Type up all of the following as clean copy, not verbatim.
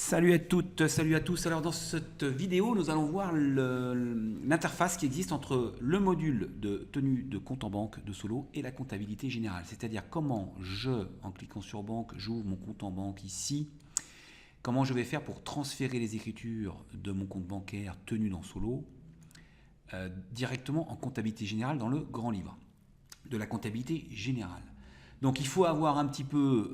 Salut à toutes, salut à tous. Alors dans cette vidéo, nous allons voir l'interface qui existe entre le module de tenue de compte en banque de Solo et la comptabilité générale. C'est-à-dire comment en cliquant sur banque, j'ouvre mon compte en banque ici. Comment je vais faire pour transférer les écritures de mon compte bancaire tenu dans Solo directement en comptabilité générale dans le grand livre de la comptabilité générale. Donc il faut avoir un petit peu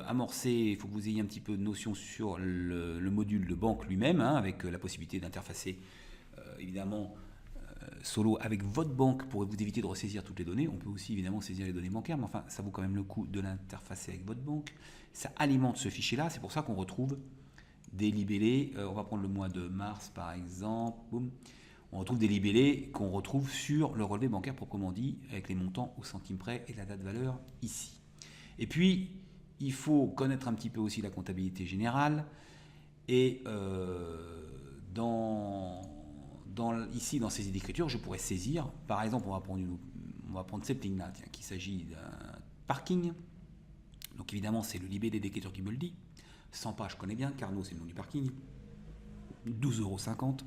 amorcé, il faut que vous ayez un petit peu de notion sur le module de banque lui-même, hein, avec la possibilité d'interfacer évidemment Solo avec votre banque pour vous éviter de ressaisir toutes les données. On peut aussi évidemment saisir les données bancaires, mais enfin ça vaut quand même le coup de l'interfacer avec votre banque. Ça alimente ce fichier-là, c'est pour ça qu'on retrouve des libellés. On va prendre le mois de mars par exemple, boum. On retrouve des libellés qu'on retrouve sur le relevé bancaire proprement dit, avec les montants au centime près et la date valeur ici. Et puis, il faut connaître un petit peu aussi la comptabilité générale. Et ici, dans saisie d'écriture, je pourrais saisir, par exemple, on va prendre cette ligne-là, qu'il s'agit d'un parking. Donc évidemment, c'est le libellé d'écriture qui me le dit. 100 pages, je connais bien, Carnot, c'est le nom du parking. 12,50 €.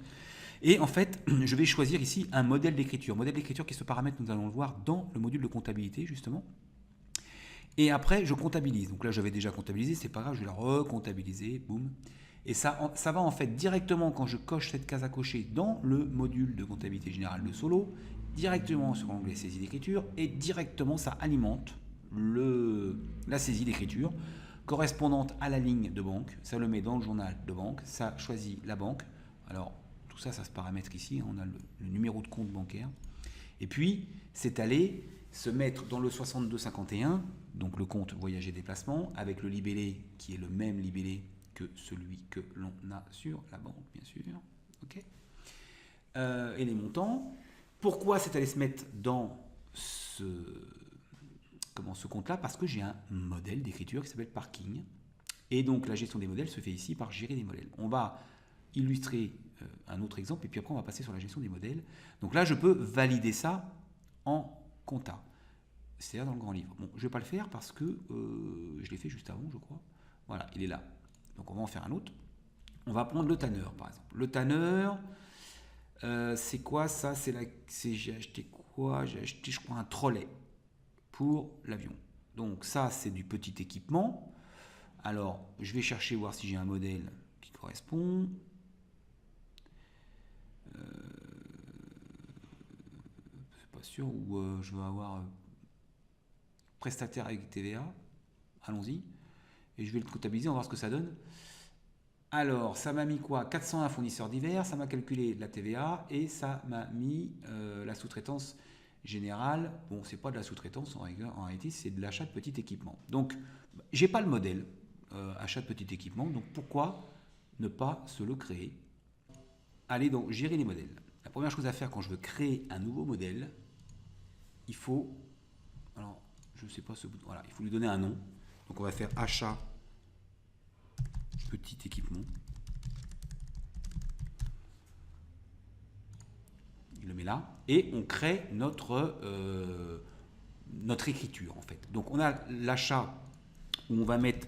Et en fait, je vais choisir ici un modèle d'écriture. Modèle d'écriture qui se paramètre, nous allons le voir dans le module de comptabilité, justement. Et après, je comptabilise. Donc là, j'avais déjà comptabilisé, c'est pas grave, je vais la recomptabiliser, boum. Et ça va en fait directement, quand je coche cette case à cocher dans le module de comptabilité générale de Solo, directement sur l'onglet saisie d'écriture, et directement, ça alimente la saisie d'écriture correspondante à la ligne de banque. Ça le met dans le journal de banque, ça choisit la banque. Alors, tout ça, ça se paramètre ici, on a le numéro de compte bancaire. Et puis, c'est allé se mettre dans le 6251, donc le compte voyage et déplacement, avec le libellé qui est le même libellé que celui que l'on a sur la banque, bien sûr. Okay. Et les montants. Pourquoi c'est allé se mettre dans ce compte-là? Parce que j'ai un modèle d'écriture qui s'appelle parking. Et donc, la gestion des modèles se fait ici par gérer des modèles. On va illustrer un autre exemple et puis après on va passer sur la gestion des modèles. Donc là je peux valider ça en compta, c'est-à-dire dans le grand livre. Bon, je ne vais pas le faire parce que je l'ai fait juste avant, je crois. Voilà, il est là. Donc on va en faire un autre. On va prendre le tanneur par exemple. Le tanneur, c'est quoi ça? J'ai acheté quoi? J'ai acheté, je crois, un trolley pour l'avion. Donc ça c'est du petit équipement. Alors je vais chercher voir si j'ai un modèle qui correspond. C'est pas sûr, où je vais avoir prestataire avec TVA. Allons-y. Et je vais le comptabiliser, on va voir ce que ça donne. Alors, ça m'a mis quoi? 401 fournisseurs divers, ça m'a calculé la TVA et ça m'a mis la sous-traitance générale. Bon, c'est pas de la sous-traitance en réalité, c'est de l'achat de petit équipement. Donc, j'ai pas le modèle achat de petit équipement, donc pourquoi ne pas se le créer? Allez donc gérer les modèles. La première chose à faire quand je veux créer un nouveau modèle, il faut, alors je ne sais pas ce bouton, voilà, il faut lui donner un nom. Donc on va faire achat petit équipement. Il le met là et on crée notre écriture en fait. Donc on a l'achat où on va mettre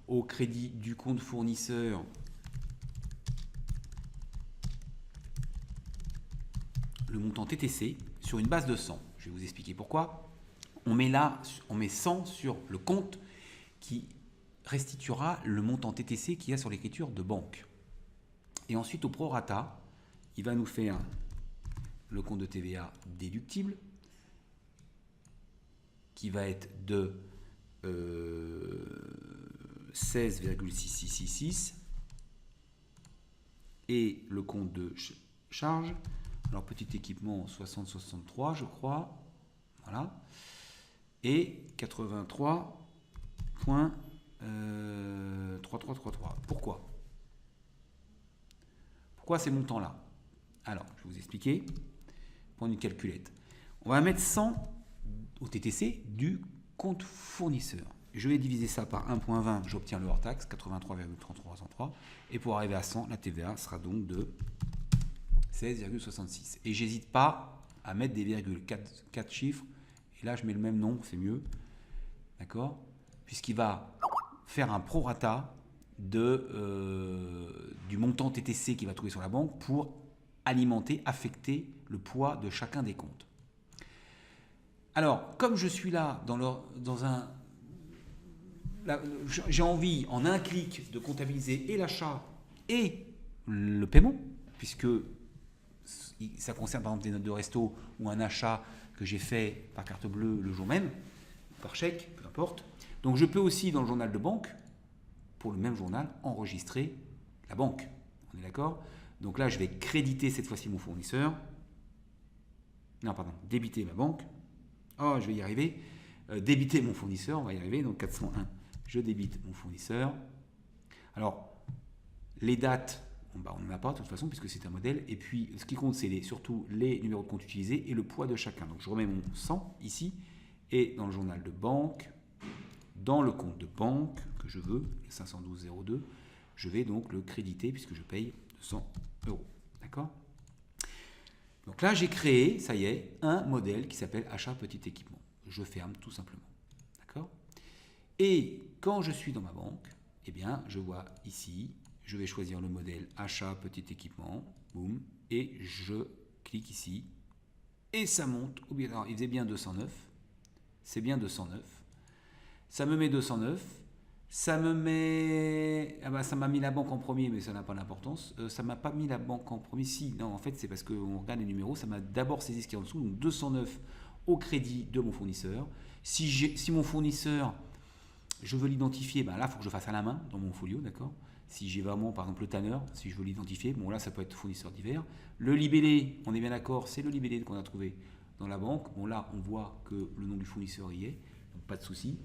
au crédit du compte fournisseur le montant TTC sur une base de 100. Je vais vous expliquer pourquoi. On met 100 sur le compte qui restituera le montant TTC qu'il y a sur l'écriture de banque. Et ensuite, au prorata, il va nous faire le compte de TVA déductible qui va être de 16,6666 et le compte de charge. Alors, petit équipement 6063, je crois. Voilà. Et 83.3333. Pourquoi ces montants-là? Alors, je vais vous expliquer. Prendre une calculette. On va mettre 100 au TTC du compte fournisseur. Je vais diviser ça par 1.20, j'obtiens le hors-taxe, 83,3303. Et pour arriver à 100, la TVA sera donc de 16,66. Et j'hésite pas à mettre des virgules, 4 chiffres. Et là, je mets le même nombre, c'est mieux. D'accord? Puisqu'il va faire un prorata du montant TTC qu'il va trouver sur la banque pour alimenter, affecter le poids de chacun des comptes. Alors, comme je suis là j'ai envie en un clic de comptabiliser et l'achat et le paiement, puisque ça concerne par exemple des notes de resto ou un achat que j'ai fait par carte bleue le jour même, par chèque, peu importe. Donc je peux aussi dans le journal de banque, pour le même journal, enregistrer la banque. On est d'accord? Donc là je vais créditer cette fois-ci mon fournisseur. Non pardon, débiter ma banque. Oh je vais y arriver. Débiter mon fournisseur, on va y arriver. Donc 401, je débite mon fournisseur. Alors les dates, on n'en a pas de toute façon puisque c'est un modèle. Et puis ce qui compte c'est surtout les numéros de compte utilisés et le poids de chacun. Donc je remets mon 100 ici et dans le journal de banque, dans le compte de banque que je veux, le 512,02, je vais donc le créditer puisque je paye 200 €. D'accord? Donc là j'ai créé, ça y est, un modèle qui s'appelle achat petit équipement. Je ferme tout simplement. D'accord? Et quand je suis dans ma banque, eh bien je vois ici, je vais choisir le modèle achat petit équipement, boum, et je clique ici, et ça monte. Alors, il faisait bien 209, c'est bien 209, ça me met 209, ça me met, ah bah, ça m'a mis la banque en premier, mais ça n'a pas d'importance, ça m'a pas mis la banque en premier, si, non, en fait c'est parce qu'on regarde les numéros, ça m'a d'abord saisi ce qui est en dessous, donc 209 au crédit de mon fournisseur. Si mon fournisseur, je veux l'identifier, ben là, il faut que je fasse à la main dans mon folio, d'accord? Si j'ai vraiment, par exemple, le tanneur, si je veux l'identifier, bon là, ça peut être fournisseur divers. Le libellé, on est bien d'accord, c'est le libellé qu'on a trouvé dans la banque. Bon là, on voit que le nom du fournisseur y est, donc pas de souci.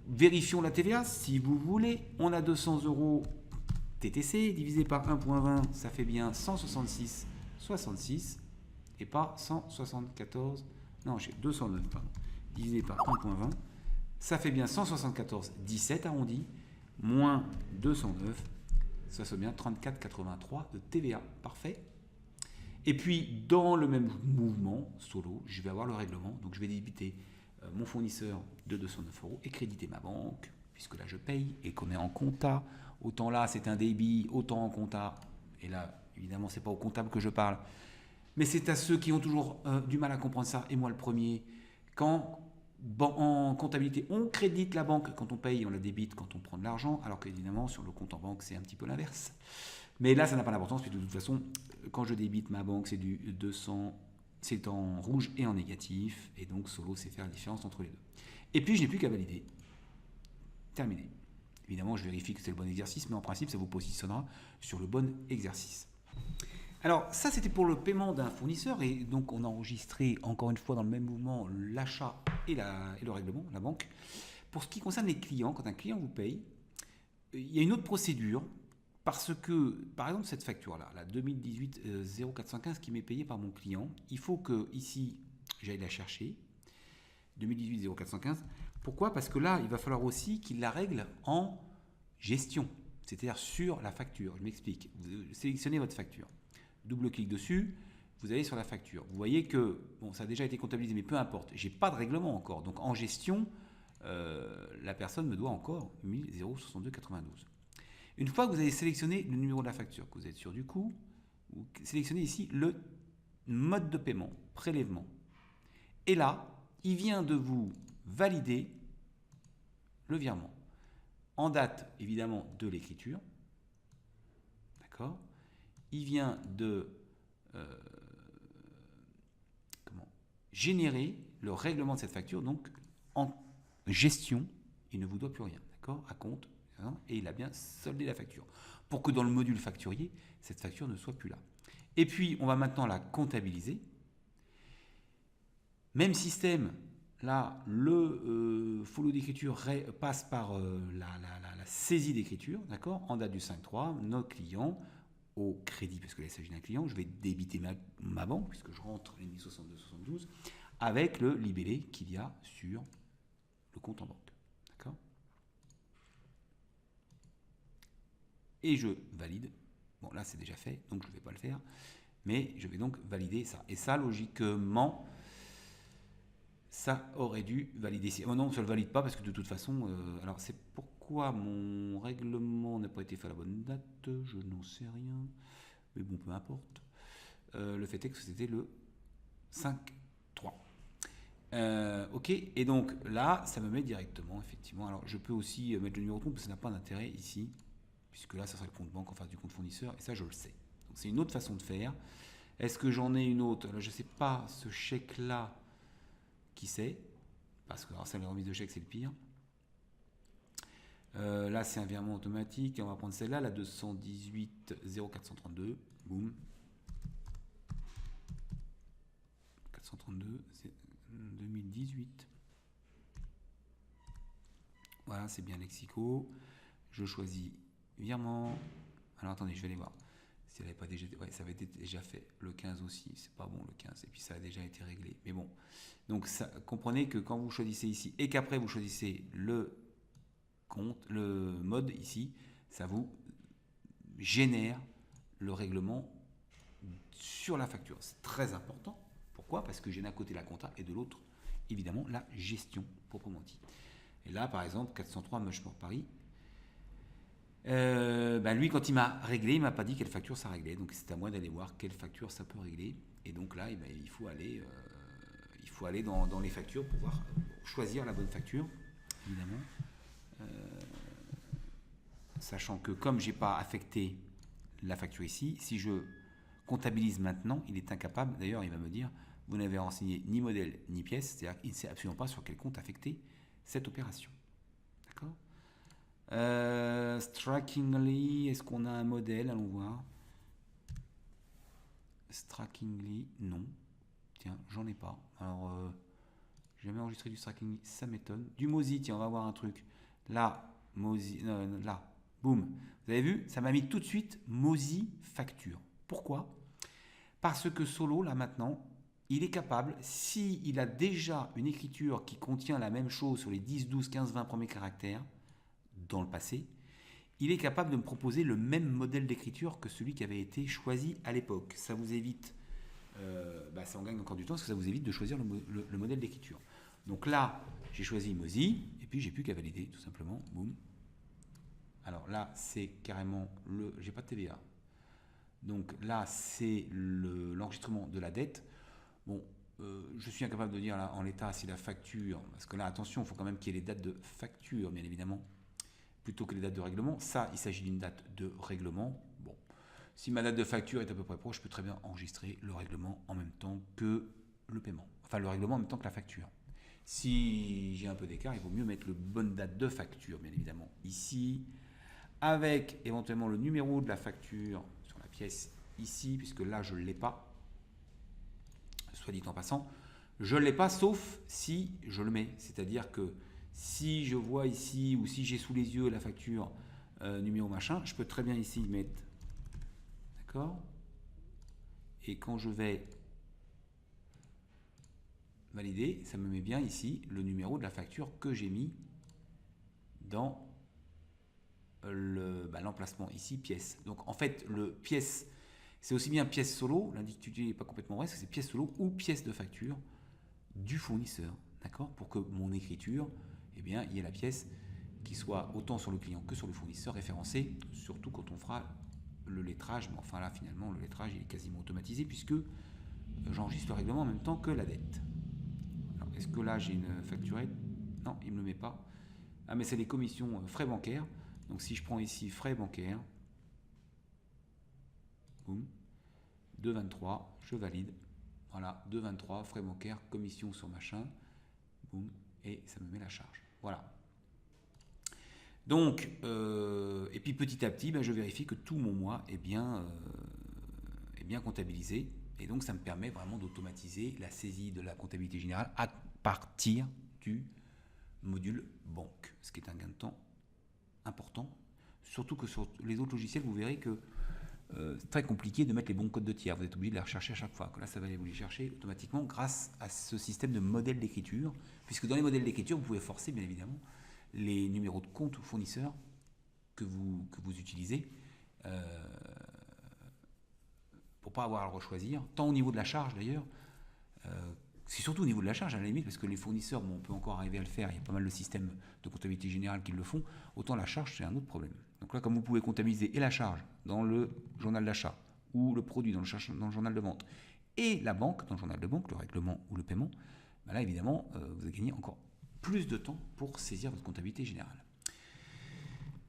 Vérifions la TVA, si vous voulez. On a 200 € TTC, divisé par 1,20, ça fait bien 166,66 et pas 174, non, j'ai 209, pardon, divisé par 1,20. Ça fait bien 174,17 arrondi, moins 209, ça fait bien 34,83 de TVA. Parfait. Et puis, dans le même mouvement, solo, je vais avoir le règlement. Donc, je vais débiter mon fournisseur de 209 € et créditer ma banque, puisque là, je paye et qu'on est en compta. Autant là, c'est un débit, autant en compta. Et là, évidemment, ce n'est pas au comptable que je parle. Mais c'est à ceux qui ont toujours du mal à comprendre ça, et moi le premier. Quand en comptabilité, on crédite la banque quand on paye, on la débite quand on prend de l'argent, alors qu'évidemment sur le compte en banque c'est un petit peu l'inverse. Mais là ça n'a pas d'importance, puisque de toute façon quand je débite ma banque c'est du 200, c'est en rouge et en négatif, et donc solo c'est faire la différence entre les deux. Et puis je n'ai plus qu'à valider. Terminé. Évidemment je vérifie que c'est le bon exercice, mais en principe ça vous positionnera sur le bon exercice. Alors ça c'était pour le paiement d'un fournisseur, et donc on a enregistré encore une fois dans le même mouvement l'achat et le règlement, la banque. Pour ce qui concerne les clients, quand un client vous paye, il y a une autre procédure, parce que par exemple cette facture-là, la 2018-0415 qui m'est payée par mon client, il faut que ici j'aille la chercher, 2018-0415. Pourquoi? Parce que là il va falloir aussi qu'il la règle en gestion, c'est-à-dire sur la facture. Je m'explique, vous sélectionnez votre facture. Double-clic dessus, vous allez sur la facture. Vous voyez que bon, ça a déjà été comptabilisé, mais peu importe. J'ai pas de règlement encore. Donc en gestion, la personne me doit encore 1062,92. Une fois que vous avez sélectionné le numéro de la facture, que vous êtes sûr du coût, vous sélectionnez ici le mode de paiement, prélèvement. Et là, il vient de vous valider le virement. En date, évidemment, de l'écriture. D'accord ? Il vient de générer le règlement de cette facture, donc en gestion, il ne vous doit plus rien, d'accord, à compte, hein, et il a bien soldé la facture, pour que dans le module facturier, cette facture ne soit plus là. Et puis, on va maintenant la comptabiliser. Même système, là, le folio d'écriture passe par la saisie d'écriture, d'accord, en date du 5-3, nos clients, au crédit, parce que là il s'agit d'un client, je vais débiter ma banque, puisque je rentre les 1062,72, avec le libellé qu'il y a sur le compte en banque. D'accord ? Et je valide. Bon, là c'est déjà fait, donc je ne vais pas le faire, mais je vais donc valider ça. Et ça, logiquement, ça aurait dû valider. Oh non, ça ne le valide pas, parce que de toute façon, alors c'est pourquoi pourquoi mon règlement n'a pas été fait à la bonne date, je n'en sais rien. Mais bon, peu importe. Le fait est que c'était le 5-3. Ok, et donc là, ça me met directement, effectivement. Alors, je peux aussi mettre le numéro de compte, parce que ça n'a pas d'intérêt ici, puisque là, ça sera le compte banque en face du compte fournisseur, et ça, je le sais. Donc, c'est une autre façon de faire. Est-ce que j'en ai une autre? Là, je ne sais pas, ce chèque-là, qui c'est? Parce que alors, ça, les remises de chèque, c'est le pire. Là, c'est un virement automatique. On va prendre celle-là, la 218 0432. Boum. 432, c'est 2018. Voilà, c'est bien lexico. Je choisis virement. Alors attendez, je vais aller voir. Si elle n'avait pas déjà, ouais, ça avait été déjà fait. Le 15 aussi, c'est pas bon le 15. Et puis ça a déjà été réglé. Mais bon, donc ça, comprenez que quand vous choisissez ici et qu'après vous choisissez le compte, le mode ici, ça vous génère le règlement sur la facture. C'est très important. Pourquoi? Parce que j'ai d'un côté la compta et de l'autre, évidemment, la gestion proprement dit. Et là, par exemple, 403 Meucheport Paris, lui, quand il m'a réglé, il m'a pas dit quelle facture ça réglait. Donc c'est à moi d'aller voir quelle facture ça peut régler. Et donc là, il faut aller dans les factures pour pouvoir choisir la bonne facture, évidemment. Sachant que comme j'ai pas affecté la facture ici, si je comptabilise maintenant, il est incapable. D'ailleurs, il va me dire, vous n'avez renseigné ni modèle ni pièce, c'est-à-dire qu'il ne sait absolument pas sur quel compte affecter cette opération. D'accord? Strikingly, est-ce qu'on a un modèle? Allons voir. Strikingly, non. Tiens, j'en ai pas. Alors, j'ai jamais enregistré du Strikingly, ça m'étonne. Du Mozy, tiens, on va voir un truc. Là, Mozy, là, boum. Vous avez vu, ça m'a mis tout de suite Mozy facture. Pourquoi? Parce que Solo, là maintenant, il est capable, s'il a déjà une écriture qui contient la même chose sur les 10, 12, 15, 20 premiers caractères, dans le passé, il est capable de me proposer le même modèle d'écriture que celui qui avait été choisi à l'époque. Ça vous évite, ça en gagne encore du temps, parce que ça vous évite de choisir le modèle d'écriture. Donc là, j'ai choisi Mozy, et puis j'ai plus qu'à valider, tout simplement. Boum. Alors là, c'est carrément le... J'ai pas de TVA. Donc là, c'est l'enregistrement de la dette. Bon, je suis incapable de dire là, en l'état si la facture... Parce que là, attention, il faut quand même qu'il y ait les dates de facture, bien évidemment, plutôt que les dates de règlement. Ça, il s'agit d'une date de règlement. Bon, si ma date de facture est à peu près proche, je peux très bien enregistrer le règlement en même temps que le paiement. Enfin, le règlement en même temps que la facture. Si j'ai un peu d'écart, il vaut mieux mettre le bonne date de facture, bien évidemment, ici, avec éventuellement le numéro de la facture sur la pièce ici, puisque là, je ne l'ai pas. Soit dit en passant, je ne l'ai pas, sauf si je le mets. C'est-à-dire que si je vois ici, ou si j'ai sous les yeux la facture numéro machin, je peux très bien ici mettre. D'accord? Et quand je vais valider, ça me met bien ici le numéro de la facture que j'ai mis dans l'emplacement ici, pièce. Donc en fait, le pièce, c'est aussi bien pièce solo, l'intitulé n'est pas complètement vrai, c'est pièce solo ou pièce de facture du fournisseur. D'accord? Pour que mon écriture, eh bien, il y ait la pièce qui soit autant sur le client que sur le fournisseur référencée, surtout quand on fera le lettrage. Mais enfin là, finalement, le lettrage, il est quasiment automatisé puisque j'enregistre le règlement en même temps que la dette. Alors, est-ce que là, j'ai une facturette? Non, il ne me le met pas. Ah, mais c'est les commissions frais bancaires. Donc, si je prends ici frais bancaires, boum, 2,23, je valide. Voilà, 2,23, frais bancaires, commission sur machin, boum, et ça me met la charge. Voilà. Donc, et puis petit à petit, je vérifie que tout mon mois est bien comptabilisé. Et donc, ça me permet vraiment d'automatiser la saisie de la comptabilité générale à partir du module banque, ce qui est un gain de temps important. Surtout que sur les autres logiciels, vous verrez que c'est très compliqué de mettre les bons codes de tiers. Vous êtes obligé de les rechercher à chaque fois. Là, ça va aller vous les chercher automatiquement grâce à ce système de modèle d'écriture. Puisque dans les modèles d'écriture, vous pouvez forcer, bien évidemment, les numéros de compte fournisseurs que vous utilisez pour ne pas avoir à le rechoisir. Tant au niveau de la charge, d'ailleurs, C'est surtout au niveau de la charge, à la limite, parce que les fournisseurs, bon, on peut encore arriver à le faire, il y a pas mal de systèmes de comptabilité générale qui le font, autant la charge, c'est un autre problème. Donc là, comme vous pouvez comptabiliser et la charge dans le journal d'achat, ou le produit dans le journal de vente, et la banque dans le journal de banque, le règlement ou le paiement, ben là, évidemment, vous avez gagné encore plus de temps pour saisir votre comptabilité générale.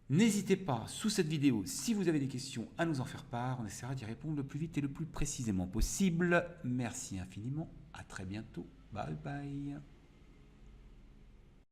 N'hésitez pas, sous cette vidéo, si vous avez des questions, à nous en faire part. On essaiera d'y répondre le plus vite et le plus précisément possible. Merci infiniment. À très bientôt. Bye bye.